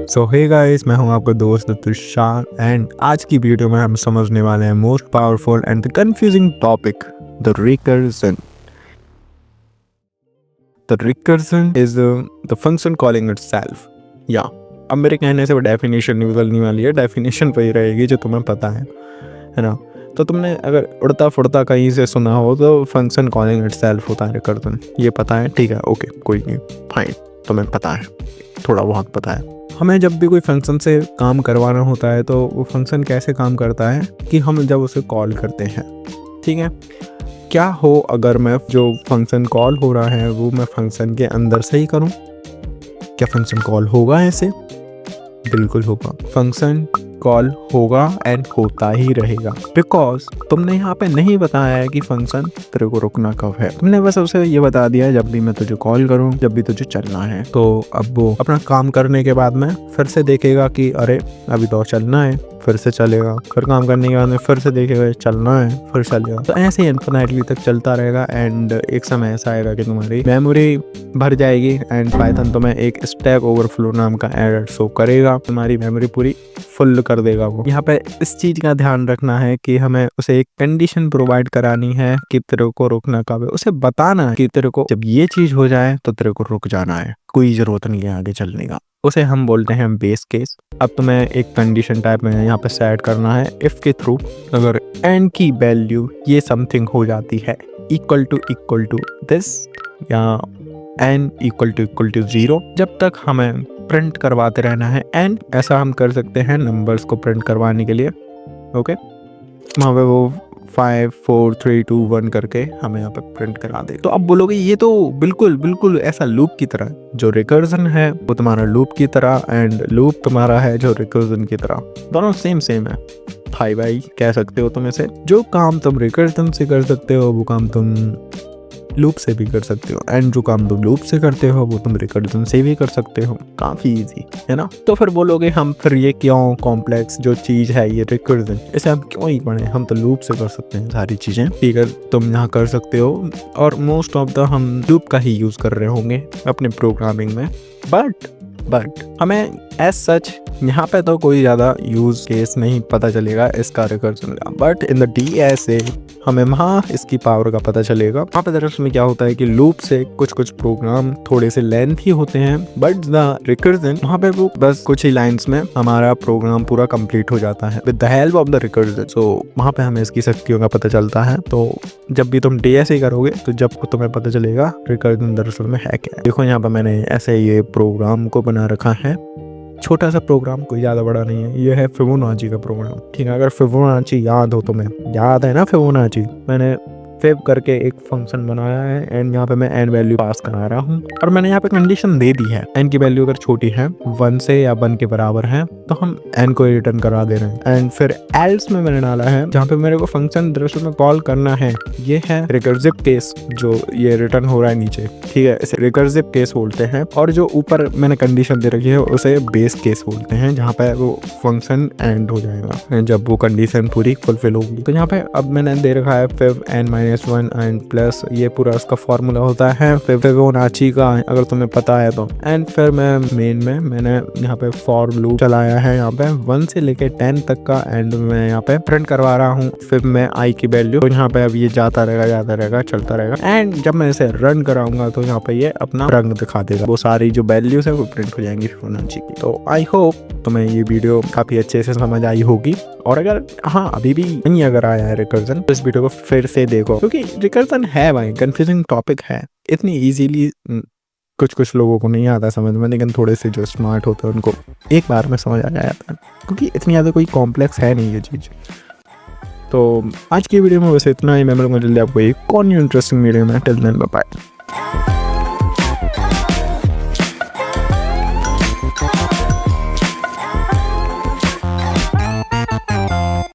सो hey guys, मैं हूं आपका दोस्त तुषार एंड आज की वीडियो में हम समझने वाले हैं most powerful and the confusing topic, the recursion. The recursion is the function calling itself. या अब मेरे कहने से वो डेफिनेशन नहीं बदलने वाली है, डेफिनेशन वही रहेगी जो तुम्हें पता है ना. तो तुमने अगर उड़ता फुड़ता कहीं से सुना हो तो फंक्शन कॉलिंग इटसेल्फ होता है रिकर्जन. ये पता है, ठीक है, ओके, कोई नहीं, फाइन, तुम्हें पता है, थोड़ा बहुत पता है. हमें जब भी कोई फंक्शन से काम करवाना होता है तो वो फंक्शन कैसे काम करता है कि हम जब उसे कॉल करते हैं, ठीक है. क्या हो अगर मैं जो फंक्शन कॉल हो रहा है वो मैं फंक्शन के अंदर से ही करूं? क्या फंक्शन कॉल होगा ऐसे? बिल्कुल होगा. फंक्शन कॉल होगा एंड होता ही रहेगा बिकॉज तुमने यहाँ पे नहीं बताया है कि फंक्शन तेरे को रुकना कब है. तुमने बस उसे ये बता दिया है जब भी मैं तुझे कॉल करूँ, जब भी तुझे चलना है. तो अब वो अपना काम करने के बाद में फिर से देखेगा कि अरे अभी तो चलना है, फिर से चलेगा. फिर काम करने के बाद में फिर से देखेगा चलना है, फिर चलेगा. तो ऐसे ही इन्फिनिटली तक चलता रहेगा एंड एक समय ऐसा आएगा कि तुम्हारी मेमोरी भर जाएगी एंड पाइथन तुम्हें एक स्टैक ओवरफ्लो नाम का एरर शो करेगा. तुम्हारी मेमोरी पूरी फुल कर देगा वो. यहाँ पे इस चीज का ध्यान रखना है कि हमें उसे एक कंडीशन प्रोवाइड करानी है कि तेरे को रुकना कब है. उसे बताना है कि तेरे को जब ये चीज हो जाए तो तेरे को रुक जाना है, कोई जरूरत नहीं है आगे चलने का. उसे हम बोलते हैं बेस केस. अब तुम्हें एक कंडीशन टाइप में यहाँ पे सेट करना है इफ के थ्रू. अगर एन की वैल्यू ये समथिंग हो जाती है इक्वल टू दिस या एन इक्वल टू 0, जब तक हमें प्रिंट करवाते रहना है. एंड ऐसा हम कर सकते हैं नंबर्स को प्रिंट करवाने के लिए. ओके, वहाँ पे वो 5 4 3 2 1 करके हमें यहाँ पे प्रिंट करा दे. तो अब बोलोगे ये तो बिल्कुल ऐसा लूप की तरह. जो रिकर्जन है वो तुम्हारा लूप की तरह एंड लूप तुम्हारा है जो रिकर्जन की तरह. दोनों सेम है भाई कह सकते हो तुम इसे. जो काम तुम रिकर्जन से कर सकते हो वो काम तुम लूप से भी कर सकते हो एंड जो काम तुम लूप से करते हो वो तुम रिकर्जन से भी कर सकते हो. काफी इजी है ना. तो फिर बोलोगे हम फिर ये क्यों कॉम्प्लेक्स जो चीज है ये रिकर्जन, इसे हम क्यों ही पढ़े, हम तो लूप से कर सकते हैं सारी चीजें. ठीक है, तुम यहाँ कर सकते हो और मोस्ट ऑफ द हम लूप का ही यूज कर रहे होंगे अपने प्रोग्रामिंग में. बट हमें एज सच यहाँ पे तो कोई ज़्यादा यूज केस नहीं पता चलेगा इसका रिकर्जन का. बट इन द DSA हमें वहाँ इसकी पावर का पता चलेगा. वहाँ पे दरअसल में क्या होता है कि लूप से कुछ प्रोग्राम थोड़े से लेंथी होते हैं बट द रिकर्जन वहाँ पे वो बस कुछ ही लाइंस में हमारा प्रोग्राम पूरा कंप्लीट हो जाता है with the help of the recursion. So वहाँ पे हमें इसकी शक्तियों का पता चलता है. तो जब भी तुम DSA करोगे तो जब तुम्हें पता चलेगा रिकर्जन दरअसल में है क्या. देखो यहाँ पे मैंने ऐसे ये प्रोग्राम को बना रखा है, छोटा सा प्रोग्राम, कोई ज़्यादा बड़ा नहीं है. ये है फिबोनाची का प्रोग्राम. ठीक है, अगर फिबोनाची याद हो तुम्हें, याद है ना फिबोनाची, मैंने फिब करके एक फंक्शन बनाया है एंड यहाँ पे मैं एन वैल्यू पास करा रहा हूँ और मैंने यहाँ पे कंडीशन दे दी है एन की वैल्यू अगर छोटी है 1 से या 1 के बराबर है तो हम एन को रिटर्न करा दे रहे हैं. एंड फिर एल्स में मैंने डाला है जहाँ पे मेरे को फंक्शन दरअसल में कॉल करना है. ये है रिकर्सिव केस जो ये रिटर्न हो रहा है नीचे. ठीक है, इसे रिकर्सिव केस बोलते हैं. और जो ऊपर मैंने कंडीशन दे रखी है उसे बेस केस बोलते हैं जहाँ पे वो फंक्शन एंड हो जाएगा जब वो कंडीशन पूरी फुलफिल होगी. तो यहाँ पे अब मैंने दे रखा है फिब n-1 एंड प्लस ये पूरा उसका फॉर्मूला होता है फिबोनाची का, अगर तुम्हें पता है तो. एंड फिर मैं मेन में मैंने यहाँ पे फॉर लूप चलाया है यहाँ पे 1 से लेके 10 तक का एंड मैं यहाँ पे प्रिंट करवा रहा हूँ फिर मैं आई की वैल्यू. तो यहाँ पे अब ये जाता रहेगा चलता रहेगा एंड जब मैं इसे रन कराऊंगा तो यहाँ पे ये अपना रंग दिखा देगा. वो सारी जो वैल्यूज है वो प्रिंट हो जाएंगी फिबोनाची की. तो आई होप तुम्हें ये वीडियो काफी अच्छे से समझ आई होगी. और अगर अभी भी नहीं अगर आया है रिकर्जन तो इस वीडियो को फिर से देखो क्योंकि रिकर्जन है भाई, कंफ्यूजिंग टॉपिक है. इतनी इजीली कुछ लोगों को नहीं आता समझ में, लेकिन थोड़े से जो स्मार्ट होते हैं उनको एक बार में समझ आ जाता है क्योंकि इतनी ज़्यादा कोई कॉम्प्लेक्स है नहीं ये चीज़. तो आज की वीडियो में वैसे इतना ही. मैं मिलूंगा जल्दी आपको एक और न्यू इंटरेस्टिंग वीडियो में. Till then bye bye.